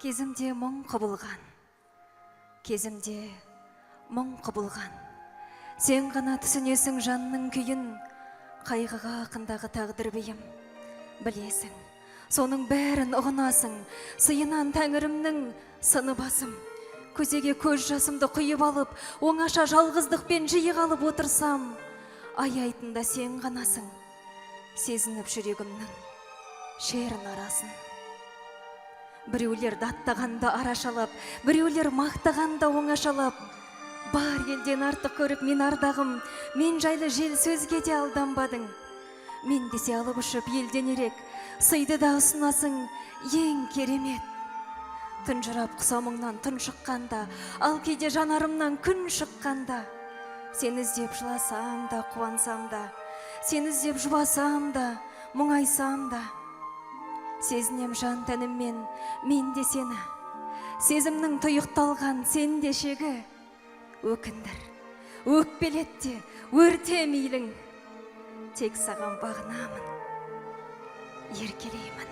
Кезімде мұң құбылған, кезімде мұң құбылған. Сен ғана түсінесің жанның күйін, қайғыға ақындағы тағдыр бейім. Білесің, соның бәрін ұғынасың, сыйынан тәңірімнің сыны басым. Көзеге көз жасымды құйып алып, оңаша жалғыздықпен жиі қалып отырсам, аяйтында сен ғанасың, сезініп жүрегімнің шерін арасын. Біреулер даттағанда арашалап, біреулер мақтағанда оңашалап, бар елден артық көріп мен ардағым, мен жайлы жел сөзге де алданбадың. Мен десе алып ұшып елден ерек, сыйды да ұсынасың ең керемет. Тұнжырап құсамыңнан түн шыққанда, ал кейде жанарымнан күн шыққанда, сені іздеп жыласам да, қуансам да, сені іздеп жұбасам да, мұңайсам да, сезінем жан тәніммен мен де сені, сезімнің тұйықталған сен де шегі. Өкіндір, өкпелетте, өрте мейлің, тек саған бағынамын, еркелеймін.